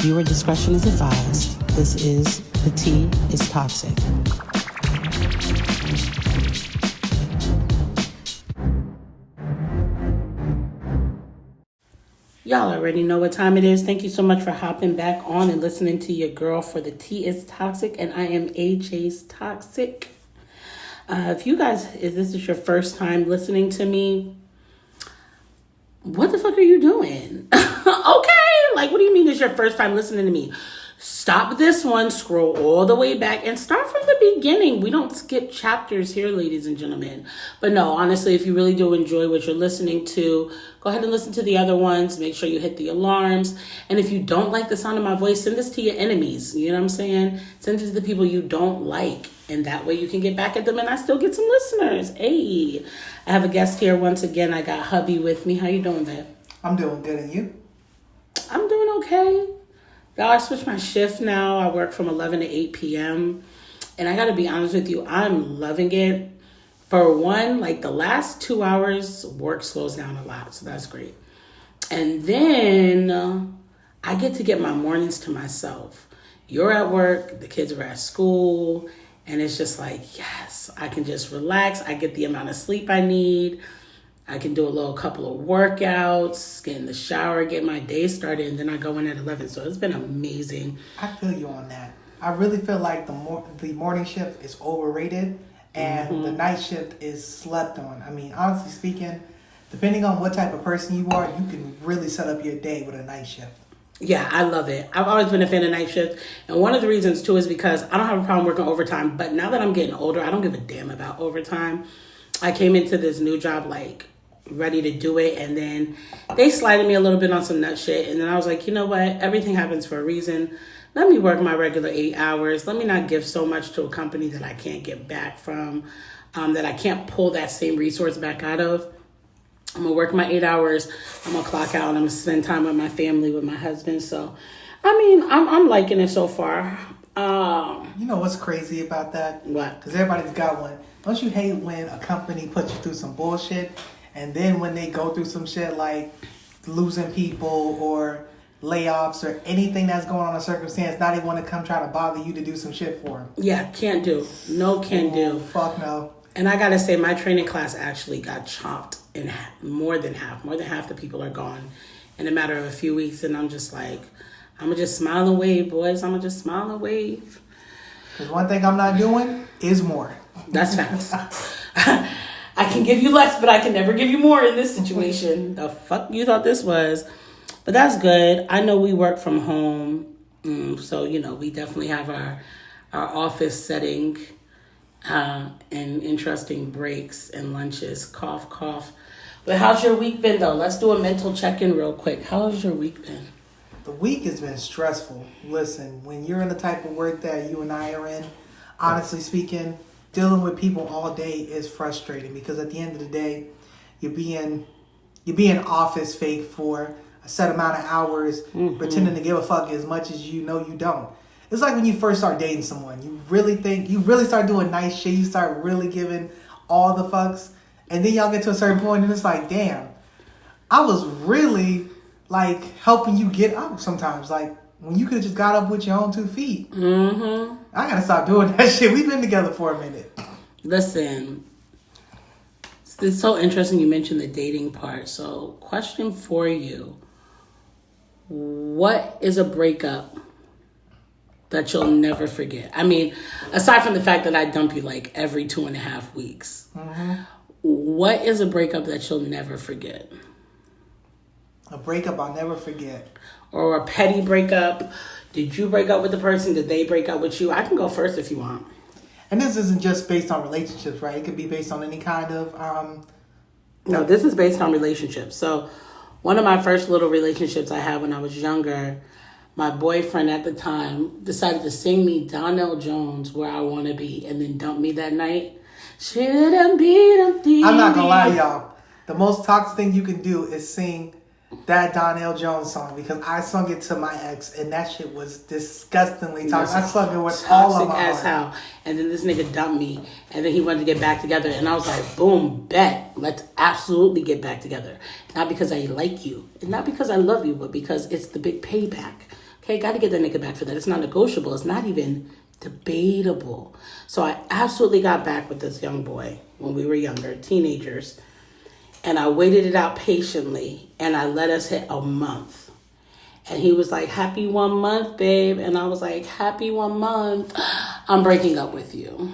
Viewer discretion is advised. This is The Tea is Toxic. Y'all already know what time it is. Thank you so much for hopping back on and listening to your girl for The Tea is Toxic, and I am AJ's Toxic. If this is your first time listening to me, what the fuck are you doing? Okay, like, what do you mean it's your first time listening to me? Stop this one, scroll all the way back, and start from the beginning. We don't skip chapters here, ladies and gentlemen. But no, honestly, if you really do enjoy what you're listening to, go ahead and listen to the other ones. Make sure you hit the alarms. And if you don't like the sound of my voice, send this to your enemies. You know what I'm saying? Send it to the people you don't like. And that way you can get back at them and I still get some listeners. Hey, I have a guest here once again. I got hubby with me. How you doing, babe? I'm doing good, and you? I'm doing okay. Y'all, I switched my shift now. I work from 11 to 8 p.m. And I got to be honest with you, I'm loving it. For one, like the last 2 hours, work slows down a lot. So that's great. And then I get to get my mornings to myself. You're at work, the kids are at school. And it's just like, yes, I can just relax. I get the amount of sleep I need. I can do a couple of workouts, get in the shower, get my day started, and then I go in at 11. So it's been amazing. I feel you on that. I really feel like the morning shift is overrated and the night shift is slept on. I mean, honestly speaking, depending on what type of person you are, you can really set up your day with a night shift. Yeah, I love it. I've always been a fan of night shift. And one of the reasons, too, is because I don't have a problem working overtime. But now that I'm getting older, I don't give a damn about overtime. I came into this new job, like, ready to do it. And then they slided me a little bit on some nut shit. And then I was like, you know what? Everything happens for a reason. Let me work my regular 8 hours. Let me not give so much to a company that I can't get back from, that I can't pull that same resource back out of. I'm going to work my 8 hours. I'm going to clock out and I'm going to spend time with my family, with my husband. So, I mean, I'm liking it so far. You know what's crazy about that? What? Because everybody's got one. Don't you hate when a company puts you through some bullshit and then when they go through some shit like losing people or layoffs or anything that's going on in a circumstance, now they want to come try to bother you to do some shit for them? Yeah, can't do. No, can do. Fuck no. And I got to say, my training class actually got chopped in half. More than half the people are gone in a matter of a few weeks. And I'm just like, I'm going to just smile and wave, boys. I'm going to just smile and wave. Because one thing I'm not doing is more. That's facts. I can give you less, but I can never give you more in this situation. The fuck you thought this was? But that's good. I know we work from home. So, we definitely have our office setting. And interesting breaks and lunches. Cough, cough. But how's your week been, though? Let's do a mental check-in real quick. How's your week been? The week has been stressful. Listen, when you're in the type of work that you and I are in, honestly speaking, dealing with people all day is frustrating because at the end of the day, you're being office fake for a set amount of hours, pretending to give a fuck as much as you know you don't. It's like when you first start dating someone. You really start doing nice shit. You start really giving all the fucks. And then y'all get to a certain point and it's like, damn, I was really like helping you get up sometimes. Like when you could have just got up with your own 2 feet. I gotta stop doing that shit. We've been together for a minute. Listen, it's so interesting you mentioned the dating part. So question for you. What is a breakup that you'll never forget? I mean, aside from the fact that I dump you like every 2.5 weeks, what is a breakup that you'll never forget? A breakup I'll never forget. Or a petty breakup. Did you break up with the person? Did they break up with you? I can go first if you want. And this isn't just based on relationships, right? It could be based on any kind of... No, this is based on relationships. So one of my first little relationships I had when I was younger, my boyfriend at the time decided to sing me Donnell Jones, Where I Want to Be, and then dump me that night. I'm not gonna lie, y'all. The most toxic thing you can do is sing that Donnell Jones song because I sung it to my ex and that shit was disgustingly toxic. I sung it with all of my heart. As hell. And then this nigga dumped me and then he wanted to get back together and I was like, boom, bet. Let's absolutely get back together. Not because I like you and not because I love you, but because it's the big payback. Okay, got to get the nigga back for that. It's not negotiable. It's not even debatable. So I absolutely got back with this young boy when we were younger, teenagers. And I waited it out patiently, and I let us hit a month. And he was like, happy 1 month, babe. And I was like, happy 1 month. I'm breaking up with you.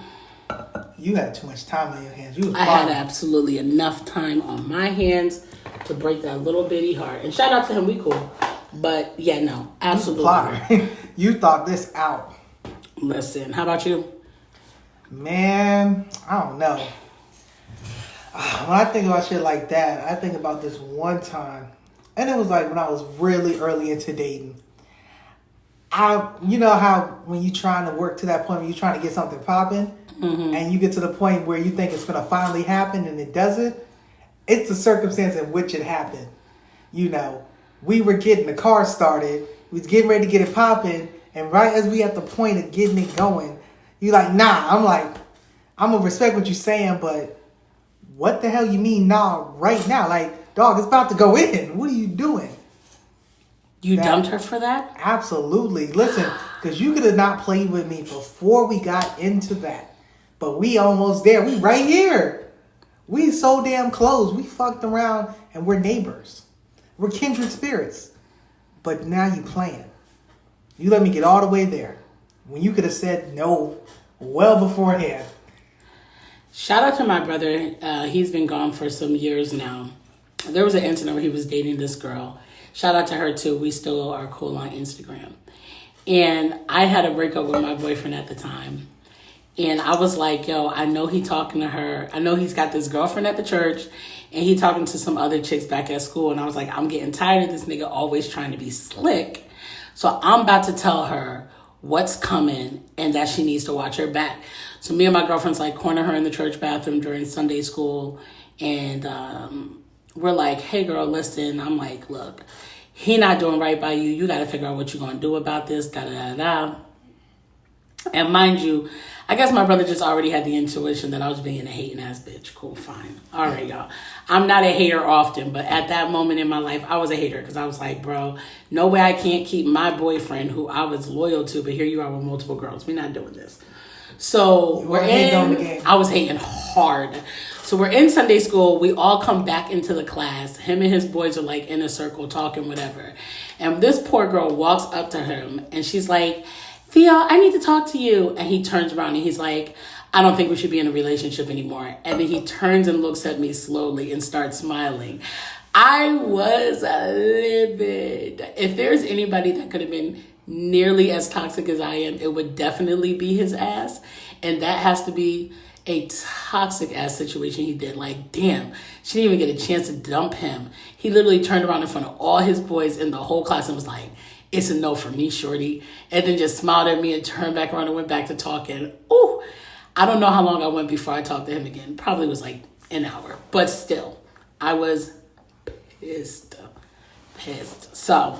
You had too much time on your hands. You was I had absolutely enough time on my hands to break that little bitty heart. And shout out to him, we cool. But yeah, no, absolutely. You thought this out. Listen, how about you? Man, I don't know. When I think about shit like that, I think about this one time. And it was like when I was really early into dating. You know how when you're trying to work to that point where you're trying to get something popping, and you get to the point where you think it's going to finally happen and it doesn't? It's the circumstance in which it happened. You know, we were getting the car started. We was getting ready to get it popping. And right as we at the point of getting it going, you like, nah. I'm like, I'm going to respect what you're saying, but what the hell you mean nah right now? Like, dog, it's about to go in. What are you doing? You dumped her for that? Absolutely. Listen, because you could have not played with me before we got into that. But we almost there. We right here. We so damn close. We fucked around and we're neighbors. We're kindred spirits. But now you playing. You let me get all the way there. When you could have said no well beforehand. Shout out to my brother. He's been gone for some years now. There was an incident where he was dating this girl. Shout out to her too. We still are cool on Instagram. And I had a breakup with my boyfriend at the time. And I was like, yo, I know he talking to her. I know he's got this girlfriend at the church. And he talking to some other chicks back at school. And I was like, I'm getting tired of this nigga always trying to be slick. So I'm about to tell her what's coming and that she needs to watch her back. So me and my girlfriend's like corner her in the church bathroom during Sunday school. And we're like, hey, girl, listen. I'm like, look, he not doing right by you. You got to figure out what you're going to do about this. Da-da-da-da. And mind you, I guess my brother just already had the intuition that I was being a hating ass bitch. Cool, fine. All right, y'all. I'm not a hater often, but at that moment in my life, I was a hater because I was like, bro, no way I can't keep my boyfriend who I was loyal to, but here you are with multiple girls. We're not doing this. So we're in. I was hating hard. So we're in Sunday school. We all come back into the class. Him and his boys are like in a circle talking, whatever. And this poor girl walks up to him and she's like, Theo, I need to talk to you. And he turns around and he's like, I don't think we should be in a relationship anymore. And then he turns and looks at me slowly and starts smiling. I was livid. If there's anybody that could have been nearly as toxic as I am, it would definitely be his ass. And that has to be a toxic ass situation he did. Like, damn, she didn't even get a chance to dump him. He literally turned around in front of all his boys in the whole class and was like, it's a no for me, shorty. And then just smiled at me and turned back around and went back to talking. Ooh, I don't know how long I went before I talked to him again. Probably was like an hour. But still, I was pissed. So,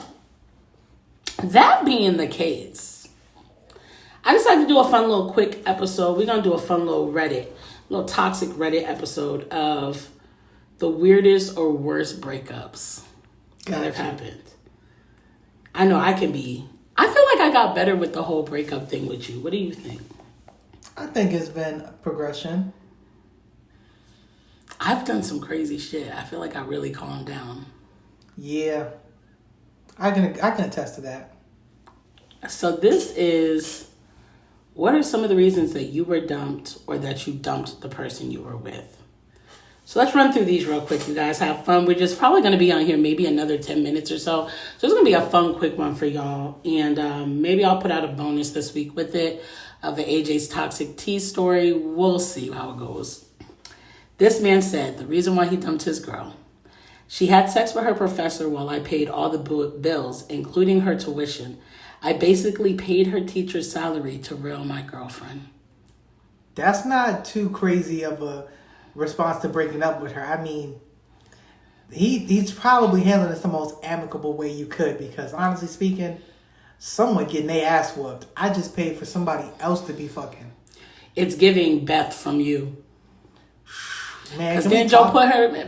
that being the case, I decided to do a fun little quick episode. We're going to do a fun little toxic Reddit episode of the weirdest or worst breakups that have happened. I know I feel like I got better with the whole breakup thing with you. What do you think? I think it's been a progression. I've done some crazy shit. I feel like I really calmed down. Yeah. I can attest to that. So this is, what are some of the reasons that you were dumped or that you dumped the person you were with? So let's run through these real quick, you guys. Have fun. We're just probably going to be on here maybe another 10 minutes or so. So it's going to be a fun, quick one for y'all. And maybe I'll put out a bonus this week with it of the AJ's Toxic Tea story. We'll see how it goes. This man said the reason why he dumped his girl: she had sex with her professor while I paid all the bills, including her tuition. I basically paid her teacher's salary to rail my girlfriend. That's not too crazy of a response to breaking up with her. I mean, he's probably handling this the most amicable way you could, because honestly speaking, someone getting their ass whooped. I just paid for somebody else to be fucking. It's giving Beth from You. Man, didn't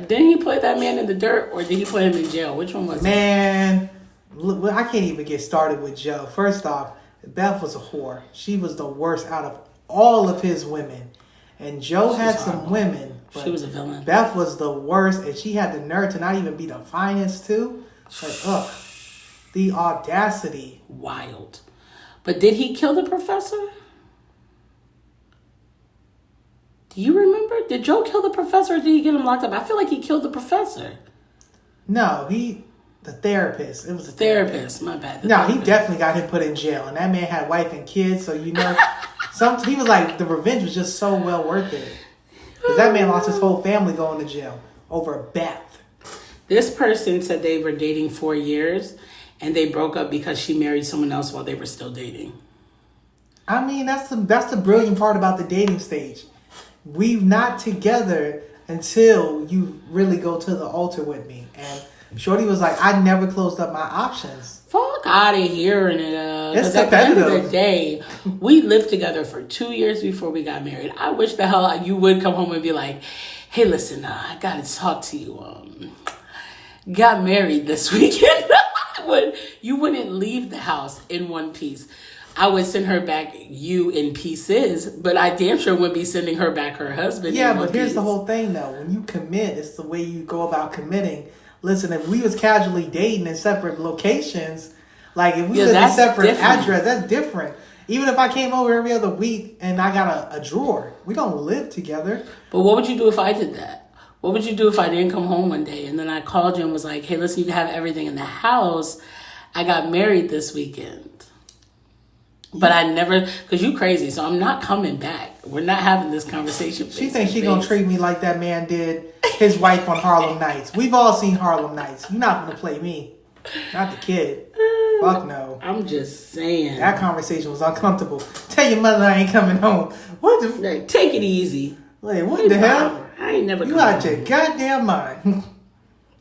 he put that man in the dirt or did he put him in jail? Which one was it? Man, Look, I can't even get started with Joe. First off, Beth was a whore. She was the worst out of all of his women. And Joe had some women. But she was a villain. Beth was the worst, and she had the nerve to not even be the finest too. Like, ugh. The audacity. Wild. But did he kill the professor? Do you remember? Did Joe kill the professor or did he get him locked up? I feel like he killed the professor. No, the therapist. It was a Therapist, my bad. No, he definitely got him put in jail. And that man had wife and kids, so he was like, the revenge was just so well worth it. Because that man lost his whole family going to jail over Beth. This person said they were dating 4 years and they broke up because she married someone else while they were still dating. I mean, that's the brilliant part about the dating stage. We're not together until you really go to the altar with me. And Shorty was like, I never closed up my options. Fuck out of here, nigga. It's at the end competitive. of the day, we lived together for 2 years before we got married. I wish the hell you would come home and be like, hey, listen, I gotta talk to you. Got married this weekend. You wouldn't leave the house in one piece. I would send her back you in pieces, but I damn sure wouldn't be sending her back her husband. Yeah, in one but here's piece. the whole thing though. When you commit, it's the way you go about committing. Listen, if we was casually dating in separate locations, like if we lived in separate address, that's different. Even if I came over every other week and I got a drawer, we don't live together. But what would you do if I did that? What would you do if I didn't come home one day and then I called you and was like, hey, listen, you can have everything in the house. I got married this weekend. But I never, because you crazy, so I'm not coming back. We're not having this conversation. She thinks she gonna treat me like that man did his wife on Harlem Nights. We've all seen Harlem Nights. You're not gonna play me. Not the kid. Fuck no. I'm just saying. That conversation was uncomfortable. Tell your mother I ain't coming home. What the? Like, take it easy. Like, what the hell? I ain't never. You out your goddamn mind.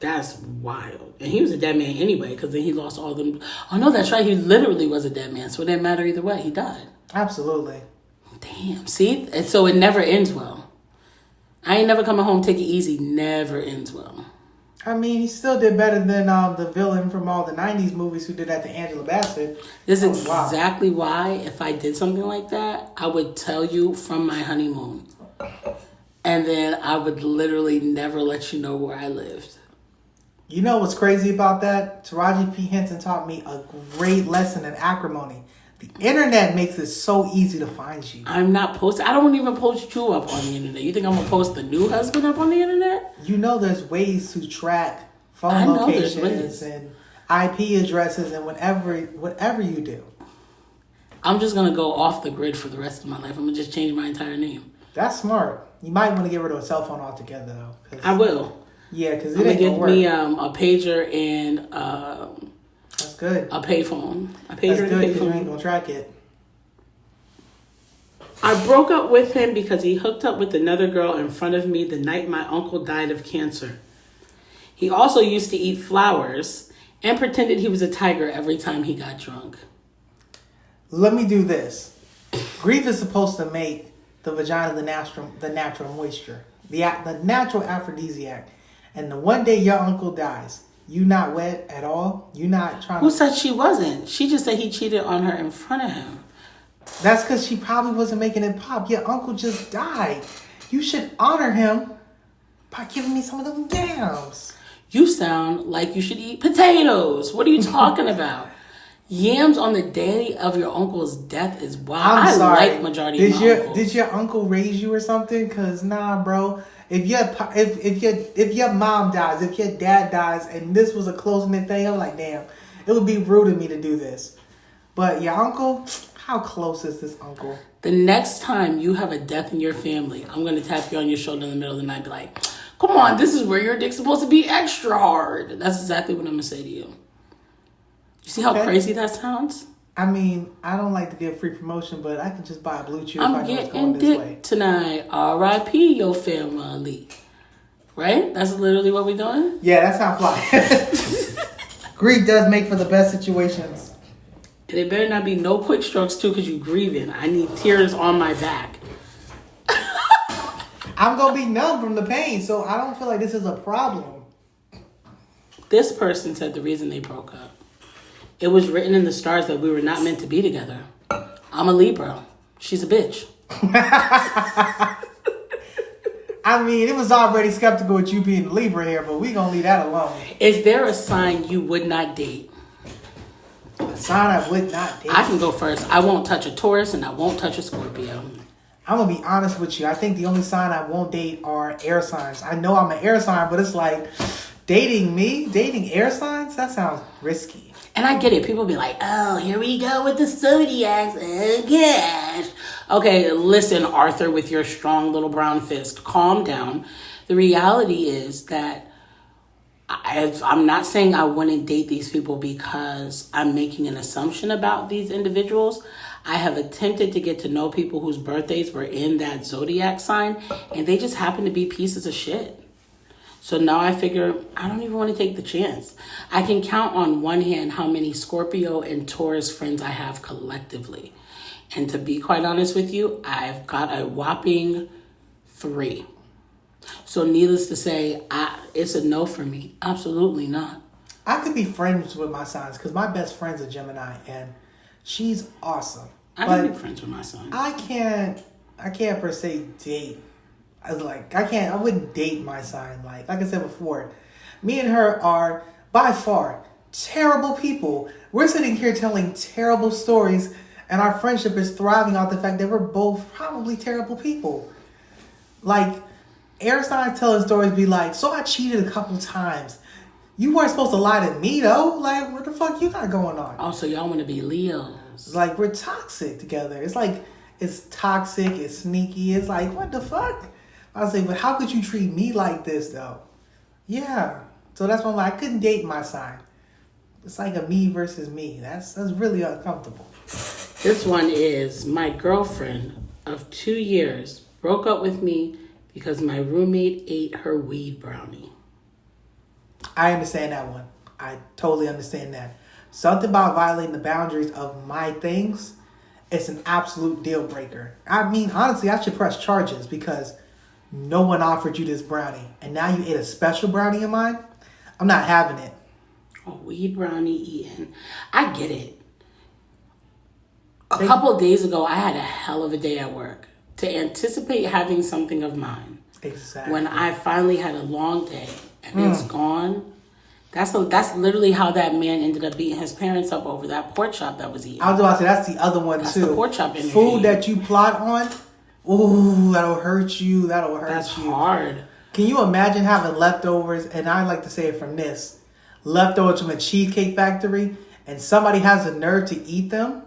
That's wild. And he was a dead man anyway, because then he lost all them. Oh no, that's right. He literally was a dead man, so it didn't matter either way. He died. Absolutely. Damn. See, and so it never ends well. I ain't never coming home. Take it easy. Never ends well. I mean, he still did better than the villain from all the 90s movies who did that to Angela Bassett. This is exactly why if I did something like that, I would tell you from my honeymoon. And then I would literally never let you know where I lived. You know what's crazy about that? Taraji P. Henson taught me a great lesson in acrimony. The internet makes it so easy to find you. I'm not posting. I don't even post you up on the internet. You think I'm going to post the new husband up on the internet? You know there's ways to track phone locations and IP addresses and whatever you do. I'm just going to go off the grid for the rest of my life. I'm going to just change my entire name. That's smart. You might want to get rid of a cell phone altogether, though. I will. Yeah, because it ain't gonna work. Me a pager and that's good. A payphone. A pager that's and good a payphone. You ain't gonna track it. I broke up with him because he hooked up with another girl in front of me the night my uncle died of cancer. He also used to eat flowers and pretended he was a tiger every time he got drunk. Let me do this. Grief is supposed to make the vagina the natural moisture, the natural aphrodisiac. And the one day your uncle dies, you not wet at all? You not trying Who said she wasn't? She just said he cheated on her in front of him. That's because she probably wasn't making it pop. Your uncle just died. You should honor him by giving me some of them yams. You sound like you should eat potatoes. What are you talking about? Yams on the day of your uncle's death is wild. I'm sorry. I like majority of my uncles. Did your uncle raise you or something? Because nah, bro. If your mom dies, if your dad dies, and this was a close-knit thing, I'm like, damn, it would be rude of me to do this. But your uncle, how close is this uncle? The next time you have a death in your family, I'm going to tap you on your shoulder in the middle of the night and be like, come on, this is where your dick's supposed to be extra hard. That's exactly what I'm going to say to you. You see how crazy that sounds? I mean, I don't like to give free promotion, but I can just buy a Blue Chew if I'm I know it's getting going this way. Tonight. R.I.P. your family. Right? That's literally what we're doing? Yeah, that sounds fly. Grief does make for the best situations. And it better not be no quick strokes, too, because you're grieving. I need tears on my back. I'm going to be numb from the pain, so I don't feel like this is a problem. This person said the reason they broke up It was written in the stars that we were not meant to be together. I'm a Libra. She's a bitch. I mean, it was already skeptical with you being a Libra here, but we gonna leave that alone. Is there a sign you would not date? A sign I would not date. I can go first. I won't touch a Taurus and I won't touch a Scorpio. I'm gonna be honest with you. I think the only sign I won't date are air signs. I know I'm an air sign, but it's like dating air signs. That sounds risky. And I get it. People be like, oh, here we go with the zodiacs. Oh, gosh. Okay, listen, Arthur, with your strong little brown fist. Calm down. The reality is that I'm not saying I wouldn't date these people because I'm making an assumption about these individuals. I have attempted to get to know people whose birthdays were in that zodiac sign, and they just happen to be pieces of shit. So now I figure I don't even want to take the chance. I can count on one hand how many Scorpio and Taurus friends I have collectively. And to be quite honest with you, I've got a whopping 3. So needless to say, it's a no for me. Absolutely not. I could be friends with my signs because my best friend's a Gemini and she's awesome. I can be friends with my son. I can't per se date. I wouldn't date my sign. Like I said before, me and her are by far terrible people. We're sitting here telling terrible stories and our friendship is thriving off the fact that we're both probably terrible people. Like, air signs telling stories be like, so I cheated a couple times. You weren't supposed to lie to me though. Like, what the fuck you got going on? Oh, so y'all want to be Leos. Like, we're toxic together. It's like, it's toxic, it's sneaky. It's like, what the fuck? I was like, but how could you treat me like this though? Yeah. So that's why I'm like, I couldn't date my sign. It's like a me versus me. That's really uncomfortable. This one is my girlfriend of 2 years broke up with me because my roommate ate her weed brownie. I understand that one. I totally understand that. Something about violating the boundaries of my things, it's an absolute deal breaker. I mean, honestly, I should press charges because no one offered you this brownie. And now you ate a special brownie of mine? I'm not having it. A weed brownie eaten. I get it. A couple of days ago, I had a hell of a day at work. To anticipate having something of mine. Exactly. When I finally had a long day and it's gone, that's literally how that man ended up beating his parents up over that pork chop that was eaten. I was about to say, that's the other one That's too. the pork chop energy. Food that you plot on, ooh, that'll hurt you. That's hard. Can you imagine having leftovers, and I like to say it from this, leftovers from a Cheesecake Factory, and somebody has the nerve to eat them?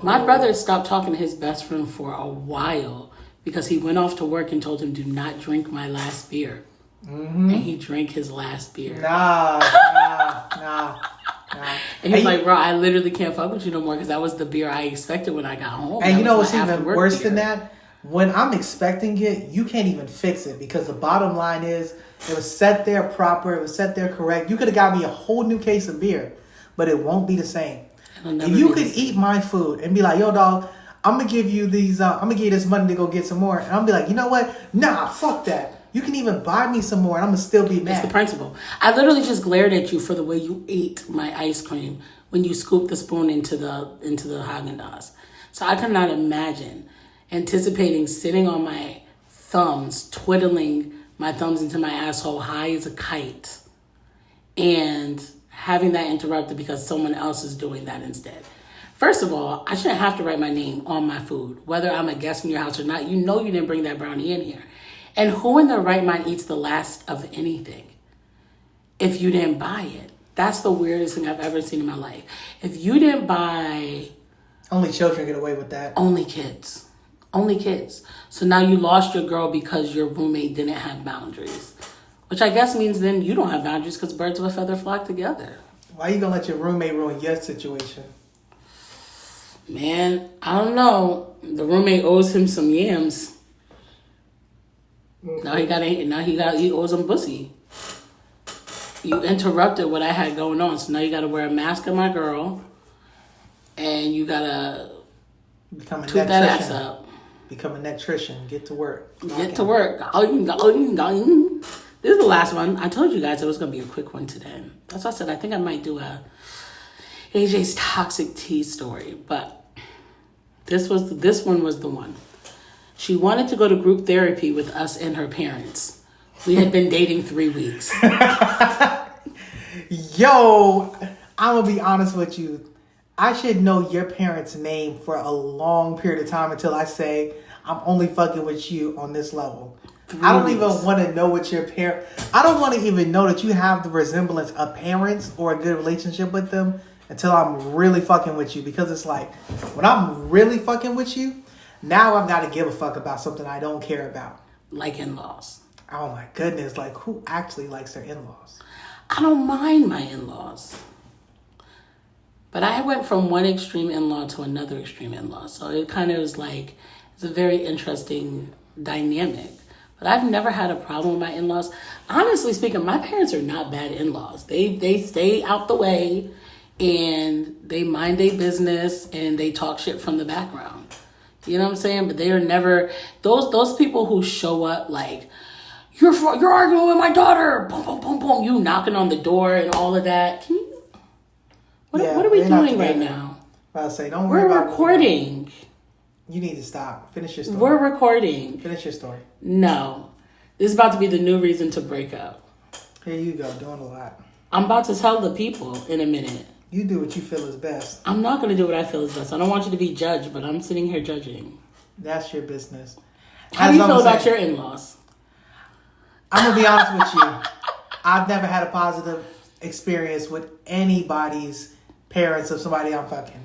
My brother stopped talking to his best friend for a while because he went off to work and told him, do not drink my last beer. Mm-hmm. And he drank his last beer. Nah. And he's like, bro, I literally can't fuck with you no more because that was the beer I expected when I got home. And that you know was what's my even after-work worse beer. than that? When I'm expecting it, you can't even fix it because the bottom line is it was set there proper, it was set there correct. You could have got me a whole new case of beer, but it won't be the same. If you could eat my food and be like, yo, dog, I'm gonna give you these. I'm gonna give you this money to go get some more, and I'm be like, you know what? Nah, fuck that. You can even buy me some more, and I'm gonna still be mad. It's the principle. I literally just glared at you for the way you ate my ice cream when you scooped the spoon into the Haagen-Dazs. So I could not imagine anticipating sitting on my thumbs, twiddling my thumbs into my asshole high as a kite, and having that interrupted because someone else is doing that instead. First of all, I shouldn't have to write my name on my food, whether I'm a guest in your house or not. You know you didn't bring that brownie in here. And who in their right mind eats the last of anything if you didn't buy it? That's the weirdest thing I've ever seen in my life. If you didn't buy... Only children get away with that. Only kids. So now you lost your girl because your roommate didn't have boundaries. Which I guess means then you don't have boundaries because birds of a feather flock together. Why you gonna let your roommate ruin your situation? Man, I don't know. The roommate owes him some yams. Now he owes him pussy. You interrupted what I had going on, so now you gotta wear a mask of my girl, and you gotta Become a toot that ass netrician. up. Become a netrician. Get to work. Get to work. This is the last one. I told you guys it was going to be a quick one today. That's why I said I think I might do a AJ's toxic tea story, but this one was the one. She wanted to go to group therapy with us and her parents. We had been dating 3 weeks. Yo, I'm gonna be honest with you. I should know your parents' name for a long period of time until I say I'm only fucking with you on this level. I don't even want to know what your parent. I don't want to even know that you have the resemblance of parents or a good relationship with them until I'm really fucking with you. Because it's like when I'm really fucking with you, now I've got to give a fuck about something I don't care about, like in-laws. Oh my goodness! Like who actually likes their in-laws? I don't mind my in-laws. But I went from one extreme in-law to another extreme in-law. So it kind of was like, it's a very interesting dynamic. But I've never had a problem with my in-laws. Honestly speaking, my parents are not bad in-laws. They stay out the way and they mind their business and they talk shit from the background. You know what I'm saying? But they are never, those people who show up like, you're arguing with my daughter, boom, boom, boom, boom, you knocking on the door and all of that. Can you, what are we doing right now? I'll say, don't worry about recording. You need to stop. Finish your story. We're recording. Finish your story. No. This is about to be the new reason to break up. Here you go, doing a lot. I'm about to tell the people in a minute. You do what you feel is best. I'm not going to do what I feel is best. I don't want you to be judged, but I'm sitting here judging. That's your business. How do you feel about your in-laws? I'm going to be honest with you. I've never had a positive experience with anybody's parents of somebody I'm fucking.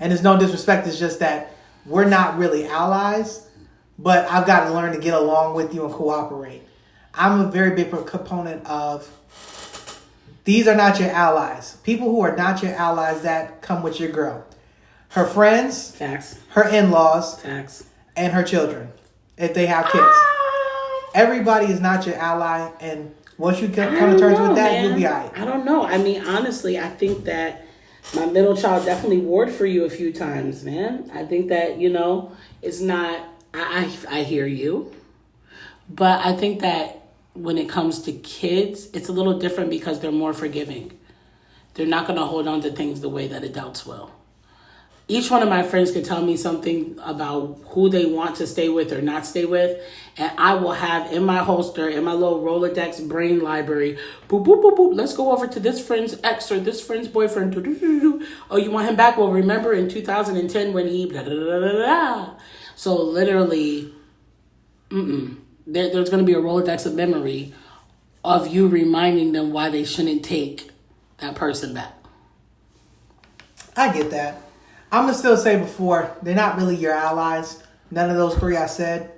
And there's no disrespect. It's just that we're not really allies, but I've got to learn to get along with you and cooperate. I'm a very big proponent of these are not your allies. People who are not your allies that come with your girl. Her friends, Facts. Her in-laws, Facts. And her children, if they have kids. Everybody is not your ally, and once you come to terms with that, you'll be all right. I don't know. I mean, honestly, I think that my middle child definitely warred for you a few times, man. I think that, it's not, I hear you. But I think that when it comes to kids, it's a little different because they're more forgiving. They're not going to hold on to things the way that adults will. Each one of my friends could tell me something about who they want to stay with or not stay with. And I will have in my holster, in my little Rolodex brain library, boop, boop, boop, boop. Let's go over to this friend's ex or this friend's boyfriend. Oh, you want him back? Well, remember in 2010 when he blah, blah, blah, blah, blah. So literally, there's going to be a Rolodex of memory of you reminding them why they shouldn't take that person back. I get that. I'm going to still say before, they're not really your allies. None of those three I said.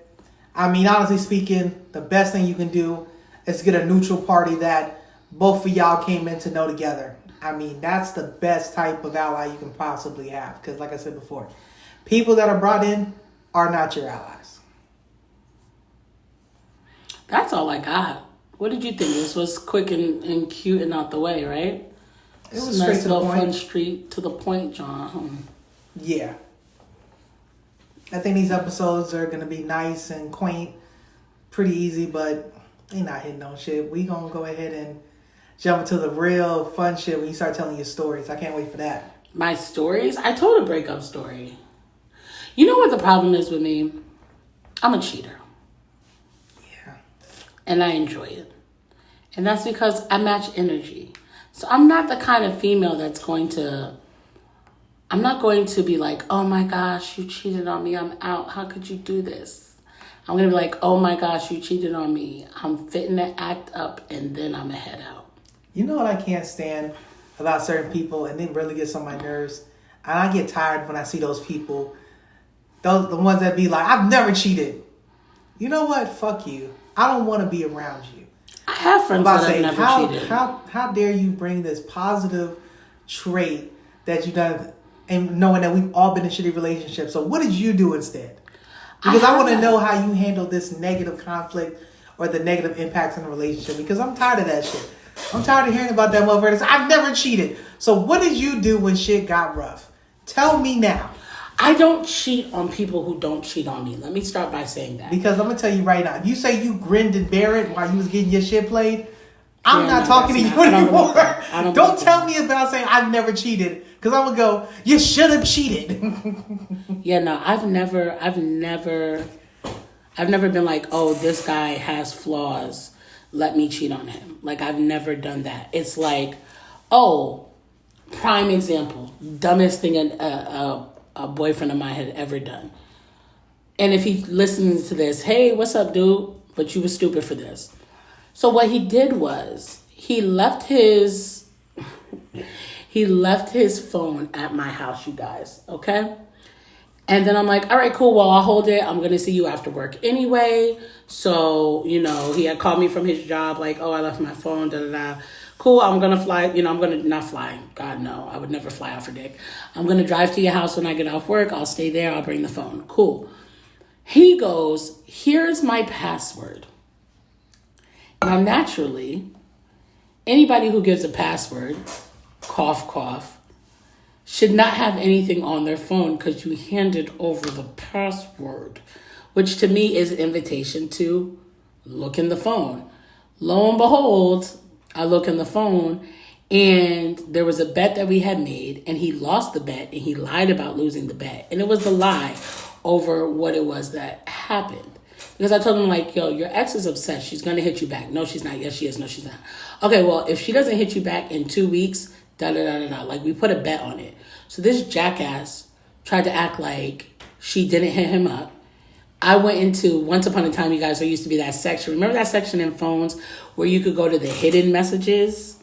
I mean, honestly speaking, the best thing you can do is get a neutral party that both of y'all came in to know together. I mean, that's the best type of ally you can possibly have. Because like I said before, people that are brought in are not your allies. That's all I got. What did you think? This was quick and cute and out the way, right? It was straight nice to the little point. Fun street to the point, John. Yeah. I think these episodes are going to be nice and quaint, pretty easy, but they not hitting no shit. We going to go ahead and jump into the real fun shit when you start telling your stories. I can't wait for that. My stories? I told a breakup story. You know what the problem is with me? I'm a cheater. Yeah. And I enjoy it. And that's because I match energy. So I'm not the kind of female that's I'm not going to be like, oh my gosh, you cheated on me. I'm out. How could you do this? I'm going to be like, oh my gosh, you cheated on me. I'm fitting to act up and then I'm going to head out. You know what I can't stand about certain people, and it really gets on my nerves? And I get tired when I see those people. The ones that be like, I've never cheated. You know what? Fuck you. I don't want to be around you. I have friends that have never cheated. How dare you bring this positive trait that you've done, and knowing that we've all been in shitty relationships. So what did you do instead? Because I want to know how you handle this negative conflict or the negative impacts in the relationship. Because I'm tired of that shit. I'm tired of hearing about that motherfucker. I've never cheated. So what did you do when shit got rough? Tell me now. I don't cheat on people who don't cheat on me. Let me start by saying that. Because I'm going to tell you right now. If you say you grinned and bear it while you was getting your shit played, I'm not talking to you anymore. Don't tell me about saying I've never cheated Because I would go, you should have cheated. Yeah, no, I've never been like, oh, this guy has flaws, let me cheat on him. Like, I've never done that. It's like, oh, prime example, dumbest thing a boyfriend of mine had ever done. And if he listens to this, hey, what's up, dude? But you were stupid for this. So what he did was he left his phone at my house, you guys, okay? And then I'm like, all right, cool. Well, I'll hold it. I'm going to see you after work anyway. So, he had called me from his job, like, oh, I left my phone, da-da-da. Cool, I'm going to fly. I'm going to not fly. God, no, I would never fly out for dick. I'm going to drive to your house when I get off work. I'll stay there. I'll bring the phone. Cool. He goes, here's my password. Now, naturally, anybody who gives a password, cough, cough, should not have anything on their phone because you handed over the password, which to me is an invitation to look in the phone. Lo and behold, I look in the phone and there was a bet that we had made and he lost the bet and he lied about losing the bet. And it was the lie over what it was that happened. Because I told him, like, yo, your ex is obsessed. She's going to hit you back. No, she's not. Yes, she is. No, she's not. Okay, well, if she doesn't hit you back in 2 weeks, da-da-da-da-da. Like, we put a bet on it. So this jackass tried to act like she didn't hit him up. I went into, once upon a time, you guys, there used to be that section. Remember that section in phones where you could go to the hidden messages?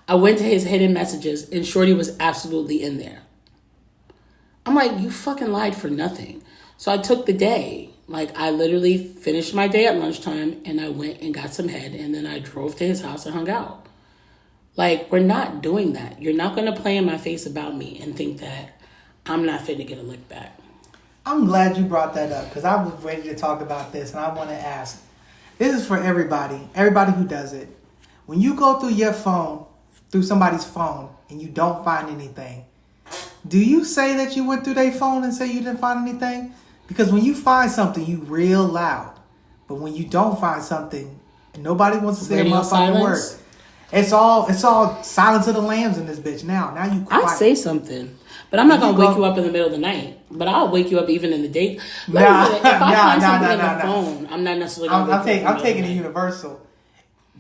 I went to his hidden messages and Shorty was absolutely in there. I'm like, you fucking lied for nothing. So I took the day. Like, I literally finished my day at lunchtime and I went and got some head and then I drove to his house and hung out. Like, we're not doing that. You're not going to play in my face about me and think that I'm not fit to get a lick back. I'm glad you brought that up because I was ready to talk about this and I want to ask. This is for everybody who does it. When you go through your phone, through somebody's phone, and you don't find anything, do you say that you went through their phone and say you didn't find anything? Because when you find something, you real loud. But when you don't find something, and nobody wants to say a motherfucking word. It's all silence of the lambs in this bitch now. Now you quiet. I'll say something. But I'm not going to wake you up in the middle of the night. But I'll wake you up even in the day. If I find something in the phone, I'm not necessarily going to wake you up. I'm taking it universal.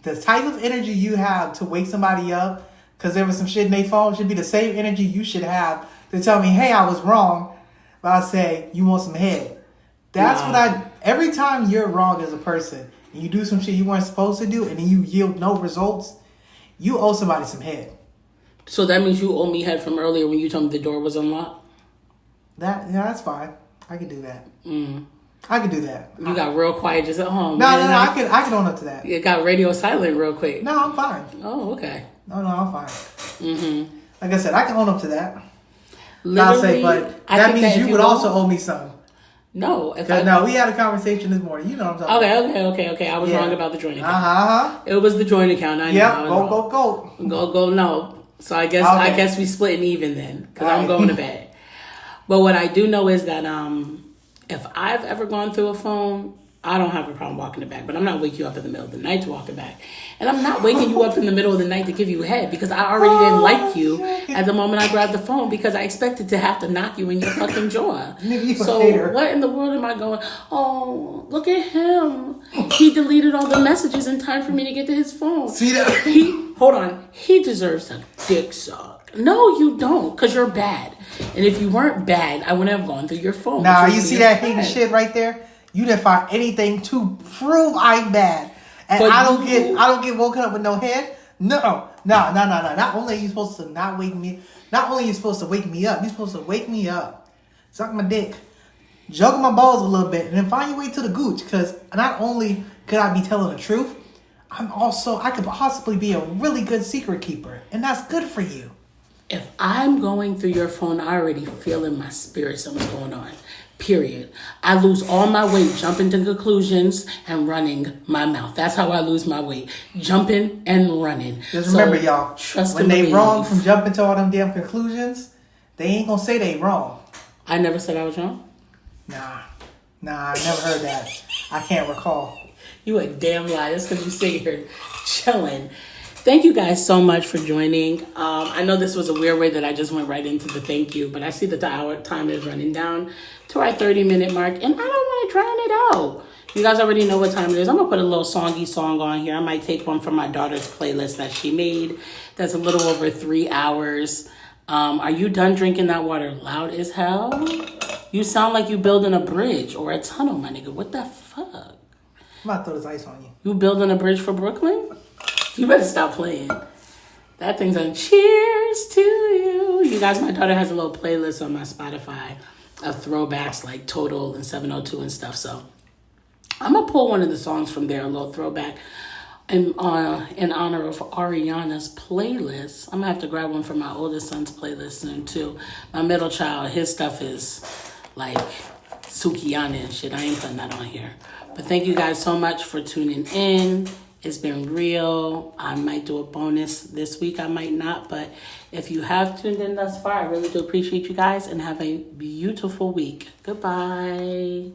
The type of energy you have to wake somebody up because there was some shit in their phone should be the same energy you should have to tell me, hey, I was wrong. But I say, you want some head. That's what every time you're wrong as a person and you do some shit you weren't supposed to do and then you yield no results, you owe somebody some head. So that means you owe me head from earlier when you told me the door was unlocked? That's fine. I can do that. I can do that. You got real quiet just at home. No, I can own up to that. You got radio silent real quick. No, I'm fine. Oh, okay. No, I'm fine. Like I said, I can own up to that. Literally, I'll say, but that means you would also owe me some. No, we had a conversation this morning. You know what I'm talking about. Okay. I was wrong about the joint account. It was the joint account. I know. Go. No. So I guess we splitting even then because I'm going to bed. But what I do know is that if I've ever gone through a phone, I don't have a problem walking it back. But I'm not waking you up in the middle of the night to walk it back. And I'm not waking you up in the middle of the night to give you head because I already didn't like you at the moment I grabbed the phone because I expected to have to knock you in your fucking jaw. So what in the world am I going, oh, look at him. He deleted all the messages in time for me to get to his phone. See that? He deserves a dick suck. No, you don't because you're bad. And if you weren't bad, I wouldn't have gone through your phone. Nah, you see that hating shit right there? You didn't find anything to prove I'm bad. And but I don't get woken up with no head. No. Not only are you supposed to not wake me, not only are you supposed to wake me up, you're supposed to wake me up, suck my dick, juggle my balls a little bit, and then find your way to the gooch. Because not only could I be telling the truth, I could possibly be a really good secret keeper, and that's good for you. If I'm going through your phone, I already feel in my spirit something's going on. Period. I lose all my weight jumping to conclusions and running my mouth. That's how I lose my weight. Jumping and running. Just remember, y'all, when they wrong from jumping to all them damn conclusions, they ain't gonna say they wrong. I never said I was wrong? Nah, I never heard that. I can't recall. You a damn lie. That's because you sit here chilling. Thank you guys so much for joining. I know this was a weird way that I just went right into the thank you, but I see that the hour time is running down to our 30-minute mark, and I don't want to drown it out. You guys already know what time it is. I'm going to put a little songy song on here. I might take one from my daughter's playlist that she made that's a little over 3 hours. Are you done drinking that water loud as hell? You sound like you building a bridge or a tunnel, my nigga. What the fuck? I'm about to throw this ice on you. You building a bridge for Brooklyn? You better stop playing. That thing's on cheers to you. You guys, my daughter has a little playlist on my Spotify of throwbacks like Total and 702 and stuff. So I'm going to pull one of the songs from there, a little throwback, in honor of Ariana's playlist. I'm going to have to grab one from my oldest son's playlist soon too. My middle child, his stuff is like Sukiyana and shit. I ain't putting that on here. But thank you guys so much for tuning in. It's been real. I might do a bonus this week. I might not. But if you have tuned in thus far, I really do appreciate you guys and have a beautiful week. Goodbye.